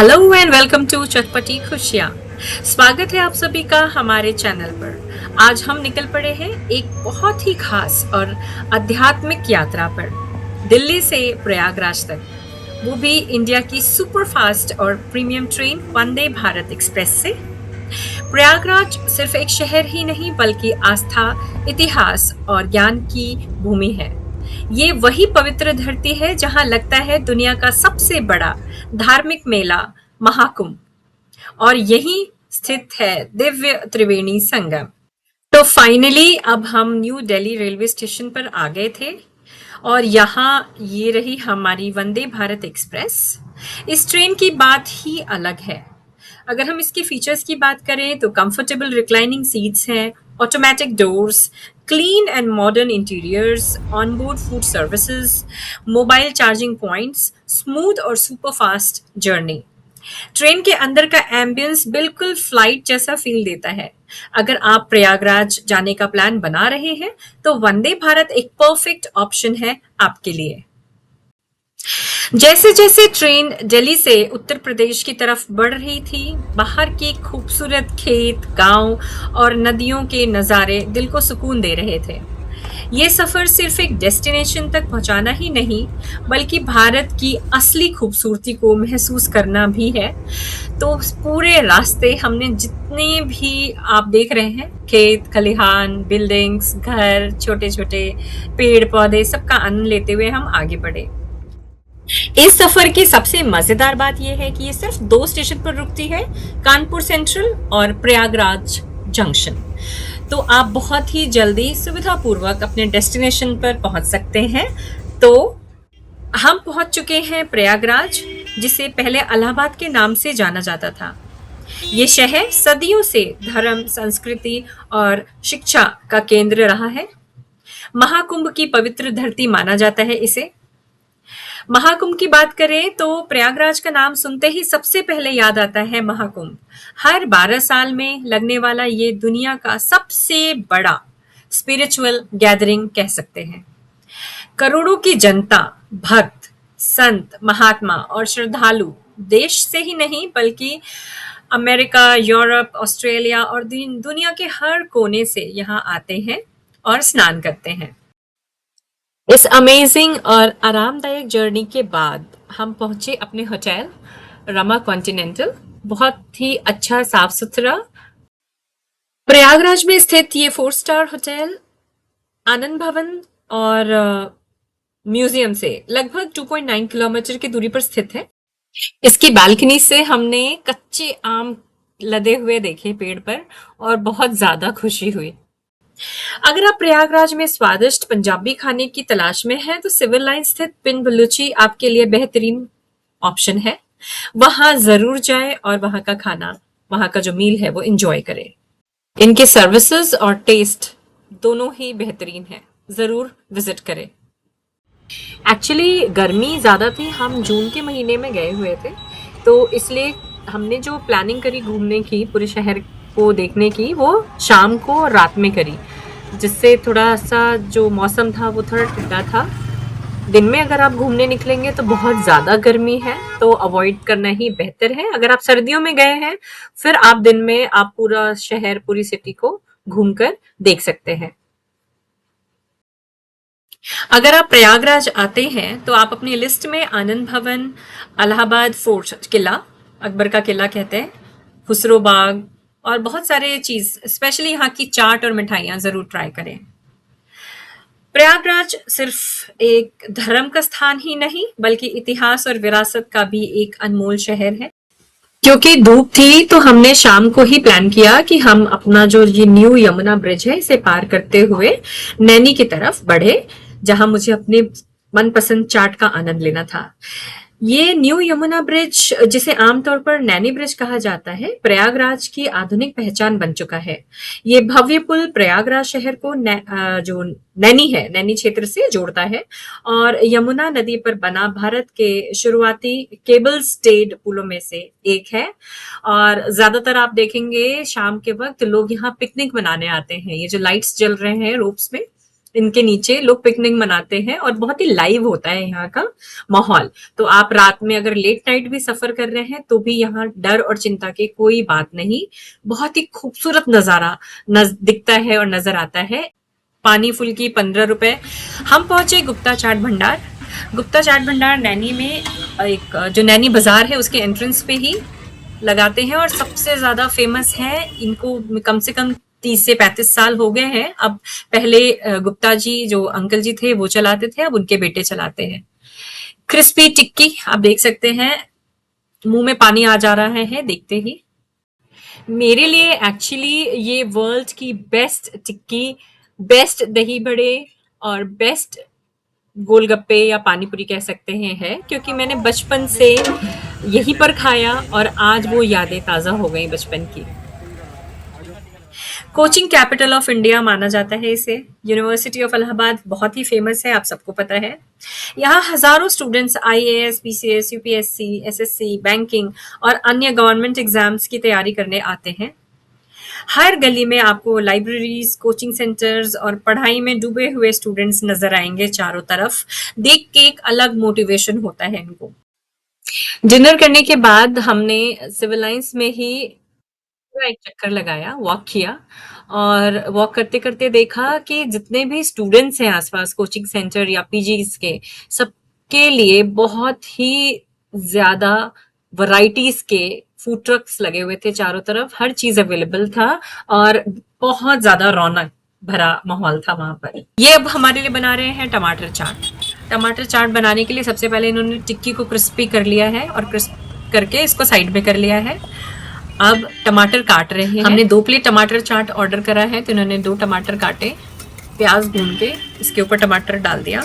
Hello and welcome to चटपटी खुशियाँ। स्वागत है आप सभी का हमारे चैनल पर। आज हम निकल पड़े हैं एक बहुत ही खास और आध्यात्मिक यात्रा पर, दिल्ली से प्रयागराज तक, वो भी इंडिया की सुपर फास्ट और premium train Vande Bharat express से। प्रयागराज सिर्फ एक शहर ही नहीं बल्कि आस्था, इतिहास और ज्ञान की भूमि है। ये वही पवित्र धरती है जहां लगता है दुनिया का सबसे बड़ा धार्मिक मेला, महाकुंभ। और यहीं स्थित है दिव्य त्रिवेणी संगम। तो फाइनली अब हम न्यू दिल्ली रेलवे स्टेशन पर आ गए थे और यहाँ ये रही हमारी वंदे भारत एक्सप्रेस। इस ट्रेन की बात ही अलग है। अगर हम इसके फीचर्स की बात करें तो कंफर्टेबल रिक्लाइनिंग सीट्स हैं, automatic doors, clean and modern interiors, onboard food services, mobile charging points, smooth और सुपर फास्ट जर्नी। ट्रेन के अंदर का एम्बियंस बिल्कुल फ्लाइट जैसा फील देता है। अगर आप प्रयागराज जाने का प्लान बना रहे हैं तो वंदे भारत एक परफेक्ट ऑप्शन है आपके लिए। जैसे जैसे ट्रेन दिल्ली से उत्तर प्रदेश की तरफ बढ़ रही थी, बाहर के खूबसूरत खेत, गांव और नदियों के नज़ारे दिल को सुकून दे रहे थे। ये सफर सिर्फ एक डेस्टिनेशन तक पहुंचाना ही नहीं बल्कि भारत की असली खूबसूरती को महसूस करना भी है। तो पूरे रास्ते हमने जितने भी आप देख रहे हैं खेत, खलिहान, बिल्डिंग्स, घर, छोटे छोटे पेड़ पौधे, सबका आनंद लेते हुए हम आगे बढ़े। इस सफर की सबसे मजेदार बात यह है कि ये सिर्फ दो स्टेशन पर रुकती है, कानपुर सेंट्रल और प्रयागराज जंक्शन। तो आप बहुत ही जल्दी सुविधापूर्वक अपने डेस्टिनेशन पर पहुंच सकते हैं। तो हम पहुंच चुके हैं प्रयागराज, जिसे पहले इलाहाबाद के नाम से जाना जाता था। ये शहर सदियों से धर्म, संस्कृति और शिक्षा का केंद्र रहा है। महाकुंभ की पवित्र धरती माना जाता है इसे। महाकुंभ की बात करें तो प्रयागराज का नाम सुनते ही सबसे पहले याद आता है महाकुंभ। हर 12 साल में लगने वाला ये दुनिया का सबसे बड़ा स्पिरिचुअल गैदरिंग कह सकते हैं। करोड़ों की जनता, भक्त, संत, महात्मा और श्रद्धालु देश से ही नहीं बल्कि अमेरिका, यूरोप, ऑस्ट्रेलिया और दुनिया के हर कोने से यहाँ आते हैं और स्नान करते हैं। इस अमेजिंग और आरामदायक जर्नी के बाद हम पहुंचे अपने होटल रमा कॉन्टिनेंटल। बहुत ही अच्छा, साफ सुथरा, प्रयागराज में स्थित ये 4 स्टार होटल आनंद भवन और म्यूजियम से लगभग 2.9 किलोमीटर की दूरी पर स्थित है। इसकी बालकनी से हमने कच्चे आम लदे हुए देखे पेड़ पर और बहुत ज्यादा खुशी हुई। अगर आप प्रयागराज में स्वादिष्ट पंजाबी खाने की तलाश में हैं तो सिविल लाइन स्थित पिन बलूची आपके लिए बेहतरीन ऑप्शन है। वहां जरूर जाएं और वहां का खाना, वहां का जो मील है वो एंजॉय करें। इनके सर्विसेज और टेस्ट दोनों ही बेहतरीन है, जरूर विजिट करें। एक्चुअली गर्मी ज़्यादा थी, हम जून के महीने में गए हुए थे, तो इसलिए हमने जो प्लानिंग करी घूमने की, पूरे शहर को देखने की, वो शाम को और रात में करी, जिससे थोड़ा सा जो मौसम था वो थोड़ा ठंडा था। दिन में अगर आप घूमने निकलेंगे तो बहुत ज़्यादा गर्मी है, तो अवॉइड करना ही बेहतर है। अगर आप सर्दियों में गए हैं फिर आप दिन में आप पूरा शहर, पूरी सिटी को घूमकर देख सकते हैं। अगर आप प्रयागराज आते हैं तो आप अपनी लिस्ट में आनंद भवन, इलाहाबाद फोर्ट किला, अकबर का किला कहते हैं, खुसरो बाग और बहुत सारे चीज, स्पेशली यहाँ की चाट और मिठाइयाँ जरूर ट्राई करें। प्रयागराज सिर्फ एक धर्म का स्थान ही नहीं बल्कि इतिहास और विरासत का भी एक अनमोल शहर है। क्योंकि धूप थी तो हमने शाम को ही प्लान किया कि हम अपना जो ये न्यू यमुना ब्रिज है इसे पार करते हुए नैनी की तरफ बढ़े, जहां मुझे अपने मनपसंद चाट का आनंद लेना था। ये न्यू यमुना ब्रिज, जिसे आमतौर पर नैनी ब्रिज कहा जाता है, प्रयागराज की आधुनिक पहचान बन चुका है। ये भव्य पुल प्रयागराज शहर को जो नैनी है, नैनी क्षेत्र से जोड़ता है और यमुना नदी पर बना भारत के शुरुआती केबल स्टेड पुलों में से एक है। और ज्यादातर आप देखेंगे शाम के वक्त लोग यहाँ पिकनिक मनाने आते हैं। ये जो लाइट्स जल रहे हैं रोप्स में, इनके नीचे लोग पिकनिक मनाते हैं और बहुत ही लाइव होता है यहाँ का माहौल। तो आप रात में अगर लेट नाइट भी सफर कर रहे हैं तो भी यहाँ डर और चिंता की कोई बात नहीं। बहुत ही खूबसूरत नजारा दिखता है और नजर आता है। पानी फुल्की 15 रुपए। हम पहुंचे गुप्ता चाट भंडार। गुप्ता चाट भंडार नैनी में एक जो नैनी बाजार है उसके एंट्रेंस पे ही लगाते हैं और सबसे ज्यादा फेमस है। इनको कम से कम 30 से 35 साल हो गए हैं। अब पहले गुप्ता जी जो अंकल जी थे वो चलाते थे, अब उनके बेटे चलाते हैं। क्रिस्पी टिक्की आप देख सकते हैं, मुंह में पानी आ जा रहा है देखते ही। मेरे लिए एक्चुअली ये वर्ल्ड की बेस्ट टिक्की, बेस्ट दही बड़े और बेस्ट गोलगप्पे या पानी पूरी कह सकते हैं है, क्योंकि मैंने बचपन से यहीं पर खाया और आज वो यादें ताज़ा हो गई बचपन की। कोचिंग कैपिटल ऑफ इंडिया माना जाता है इसे। यूनिवर्सिटी ऑफ इलाहाबाद बहुत ही फेमस है, आप सबको पता है। यहाँ हजारों students IAS, PCS, UPSC, SSC, banking और अन्य गवर्नमेंट एग्जाम्स की तैयारी करने आते हैं। हर गली में आपको लाइब्रेरीज, कोचिंग सेंटर्स और पढ़ाई में डूबे हुए स्टूडेंट्स नजर आएंगे चारों तरफ। देख के एक अलग मोटिवेशन होता है इनको। डिनर करने के बाद हमने सिविल लाइंस में ही पूरा एक चक्कर लगाया, वॉक किया और वॉक करते करते देखा कि जितने भी स्टूडेंट्स हैं आसपास कोचिंग सेंटर या पीजीज के, सबके लिए बहुत ही ज्यादा वैरायटीज के फूड ट्रक्स लगे हुए थे चारों तरफ। हर चीज अवेलेबल था और बहुत ज्यादा रौनक भरा माहौल था वहां पर। ये अब हमारे लिए बना रहे हैं टमाटर चाट। टमाटर चाट बनाने के लिए सबसे पहले इन्होंने टिक्की को क्रिस्पी कर लिया है और क्रिस्प करके इसको साइड में कर लिया है। अब टमाटर काट रहे हैं। हमने 2 प्लेट टमाटर चाट ऑर्डर करा है तो इन्होंने 2 टमाटर काटे, प्याज भून के इसके ऊपर टमाटर डाल दिया,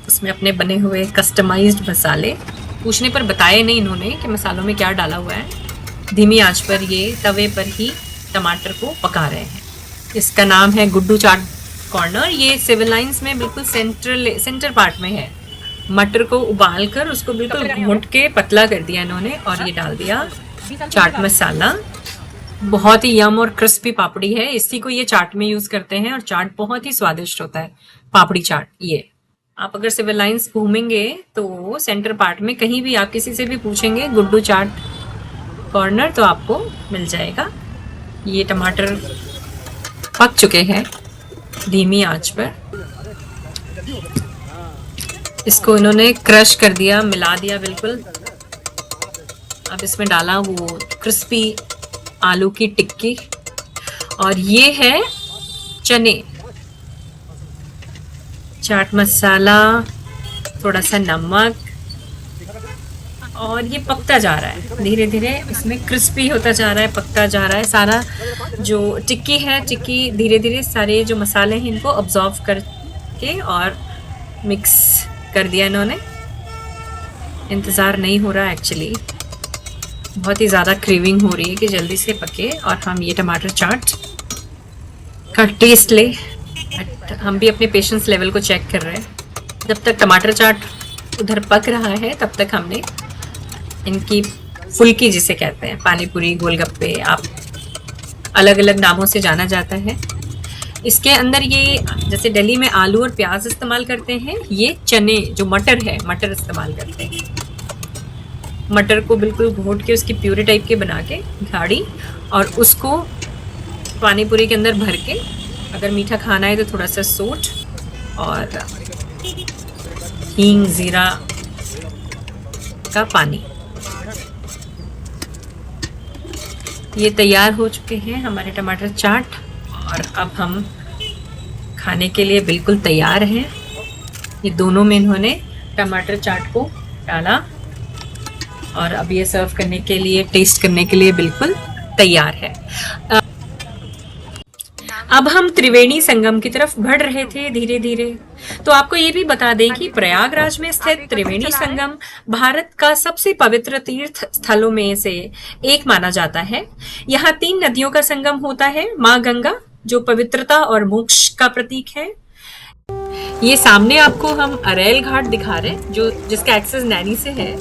उसमें अपने बने हुए कस्टमाइज्ड मसाले। पूछने पर बताए नहीं इन्होंने कि मसालों में क्या डाला हुआ है। धीमी आंच पर ये तवे पर ही टमाटर को पका रहे हैं। इसका नाम है गुड्डू चाट कॉर्नर। ये सिविल लाइंस में बिल्कुल सेंटर पार्ट में है। मटर को उबाल कर उसको बिल्कुल घोंट के पतला कर दिया इन्होंने और ये डाल दिया चाट मसाला। बहुत ही यम और क्रिस्पी पापड़ी है, इसी को ये चाट में यूज करते हैं और चाट बहुत ही स्वादिष्ट होता है, पापड़ी चाट। ये आप अगर सिविल लाइंस घूमेंगे तो सेंटर पार्ट में कहीं भी आप किसी से भी पूछेंगे गुड्डू चाट कॉर्नर तो आपको मिल जाएगा। ये टमाटर पक चुके हैं धीमी आंच पर। इसको इन्होंने क्रश कर दिया, मिला दिया बिल्कुल। अब इसमें डाला वो क्रिस्पी आलू की टिक्की और ये है चने, चाट मसाला, थोड़ा सा नमक और ये पकता जा रहा है धीरे धीरे। इसमें क्रिस्पी होता जा रहा है, पकता जा रहा है। सारा जो टिक्की है, टिक्की धीरे धीरे सारे जो मसाले हैं इनको अब्जॉर्व करके और मिक्स कर दिया इन्होंने। इंतज़ार नहीं हो रहा एक्चुअली, बहुत ही ज़्यादा क्रेविंग हो रही है कि जल्दी से पके और हम ये टमाटर चाट का टेस्ट ले। हम भी अपने पेशेंस लेवल को चेक कर रहे हैं। जब तक टमाटर चाट उधर पक रहा है तब तक हमने इनकी फुल्की जिसे कहते हैं, पानी पूरी, गोलगप्पे, आप अलग अलग नामों से जाना जाता है। इसके अंदर ये जैसे दिल्ली में आलू और प्याज इस्तेमाल करते हैं, ये चने जो मटर है, मटर इस्तेमाल करते हैं। मटर को बिल्कुल घोट के उसकी प्यूरी टाइप के बना के गाढ़ी और उसको पानी पूरी के अंदर भर के, अगर मीठा खाना है तो थोड़ा सा सोट और हींग जीरा का पानी। ये तैयार हो चुके हैं हमारे टमाटर चाट और अब हम खाने के लिए बिल्कुल तैयार हैं। ये दोनों में इन्होंने टमाटर चाट को डाला और अब ये सर्व करने के लिए, टेस्ट करने के लिए बिल्कुल तैयार है। अब हम त्रिवेणी संगम की तरफ बढ़ रहे थे धीरे धीरे। तो आपको ये भी बता दें कि प्रयागराज में स्थित त्रिवेणी संगम भारत का सबसे पवित्र तीर्थ स्थलों में से एक माना जाता है। यहाँ 3 नदियों का संगम होता है। माँ गंगा जो पवित्रता और मोक्ष का प्रतीक है। ये सामने आपको हम अरेल घाट दिखा रहे हैं जो जिसका एक्सेस नैनी से है।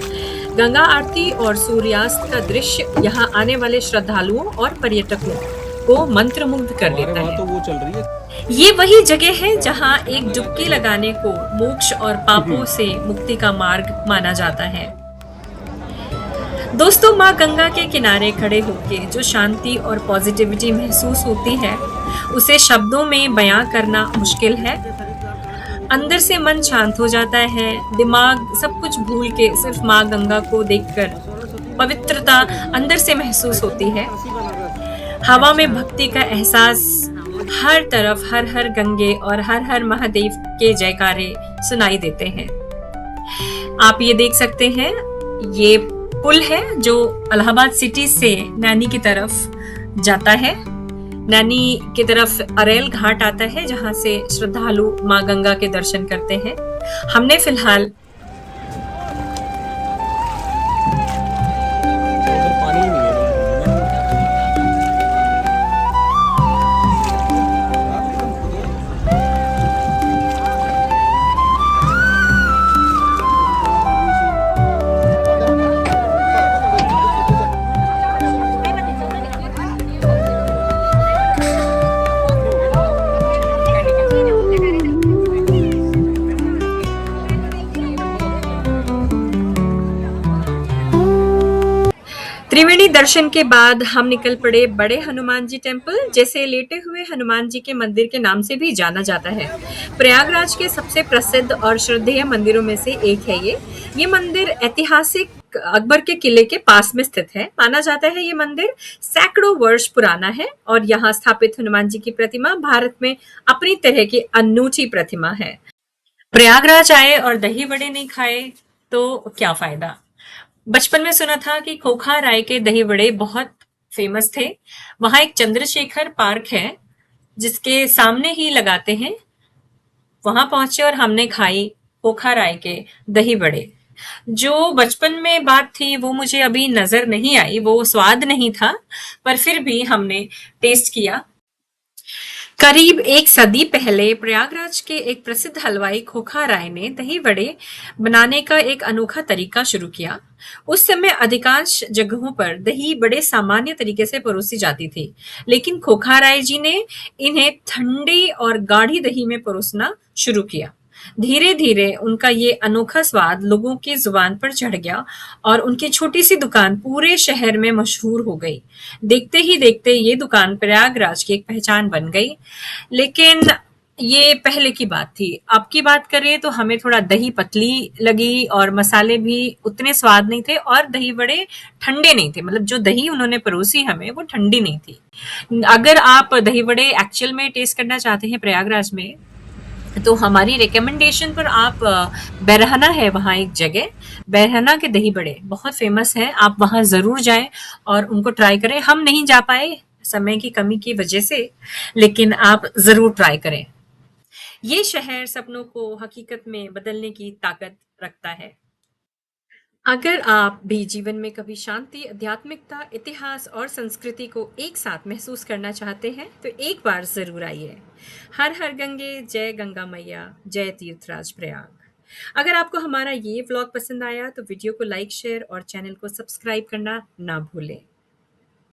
गंगा आरती और सूर्यास्त का दृश्य यहाँ आने वाले श्रद्धालुओं और पर्यटकों को मंत्रमुग्ध कर हमारे देता वहाँ है। तो वो चल रही है। ये वही जगह है जहाँ एक डुबकी लगाने को मोक्ष और पापों से मुक्ति का मार्ग माना जाता है। दोस्तों, माँ गंगा के किनारे खड़े होके जो शांति और पॉजिटिविटी महसूस होती है, उसे शब्दों में बयां करना मुश्किल है। अंदर से मन शांत हो जाता है, दिमाग सब कुछ भूल के सिर्फ माँ गंगा को देखकर पवित्रता अंदर से महसूस होती है। हवा में भक्ति का एहसास, हर तरफ हर हर गंगे और हर हर महादेव के जयकारे सुनाई देते हैं। आप ये देख सकते हैं, ये पुल है जो इलाहाबाद सिटी से नैनी की तरफ जाता है। नैनी की तरफ अरेल घाट आता है जहां से श्रद्धालु माँ गंगा के दर्शन करते हैं। हमने फिलहाल उधर पानी ही नहीं है। त्रिवेणी दर्शन के बाद हम निकल पड़े बड़े हनुमान जी टेम्पल, जैसे लेटे हुए हनुमान जी के मंदिर के नाम से भी जाना जाता है। प्रयागराज के सबसे प्रसिद्ध और श्रद्धेय मंदिरों में से एक है ये मंदिर ऐतिहासिक अकबर के किले के पास में स्थित है। माना जाता है ये मंदिर सैकड़ों वर्ष पुराना है और यहाँ स्थापित हनुमान जी की प्रतिमा भारत में अपनी तरह की अनूठी प्रतिमा है। प्रयागराज आए और दही बड़े नहीं खाए तो क्या फायदा। बचपन में सुना था कि खोखा राय के दही बड़े बहुत फेमस थे। वहां एक चंद्रशेखर पार्क है जिसके सामने ही लगाते हैं। वहां पहुंचे और हमने खाई खोखा राय के दही बड़े। जो बचपन में बात थी वो मुझे अभी नजर नहीं आई, वो स्वाद नहीं था, पर फिर भी हमने टेस्ट किया। करीब एक सदी पहले प्रयागराज के एक प्रसिद्ध हलवाई खोखा राय ने दही बड़े बनाने का एक अनोखा तरीका शुरू किया। उस समय अधिकांश जगहों पर दही बड़े सामान्य तरीके से परोसी जाती थी, लेकिन खोखा राय जी ने इन्हें ठंडी और गाढ़ी दही में परोसना शुरू किया। धीरे धीरे उनका ये अनोखा स्वाद लोगों की जुबान पर चढ़ गया और उनकी छोटी सी दुकान पूरे शहर में मशहूर हो गई। देखते ही देखते ये दुकान प्रयागराज की एक पहचान बन गई। लेकिन ये पहले की बात थी। अब की बात करें तो हमें थोड़ा दही पतली लगी और मसाले भी उतने स्वाद नहीं थे और दही बड़े ठंडे नहीं थे। मतलब जो दही उन्होंने परोसी हमें वो ठंडी नहीं थी। अगर आप दही बड़े एक्चुअल में टेस्ट करना चाहते हैं प्रयागराज में, तो हमारी रिकमेंडेशन पर आप बैरहना है वहाँ एक जगह, बैरहना के दही बड़े बहुत फेमस हैं। आप वहाँ ज़रूर जाएँ और उनको ट्राई करें। हम नहीं जा पाए समय की कमी की वजह से, लेकिन आप ज़रूर ट्राई करें। ये शहर सपनों को हकीकत में बदलने की ताकत रखता है। अगर आप भी जीवन में कभी शांति, आध्यात्मिकता, इतिहास और संस्कृति को एक साथ महसूस करना चाहते हैं, तो एक बार ज़रूर आइए। हर हर गंगे, जय गंगा मैया, जय तीर्थराज प्रयाग। अगर आपको हमारा ये व्लॉग पसंद आया तो वीडियो को लाइक, शेयर और चैनल को सब्सक्राइब करना ना भूलें।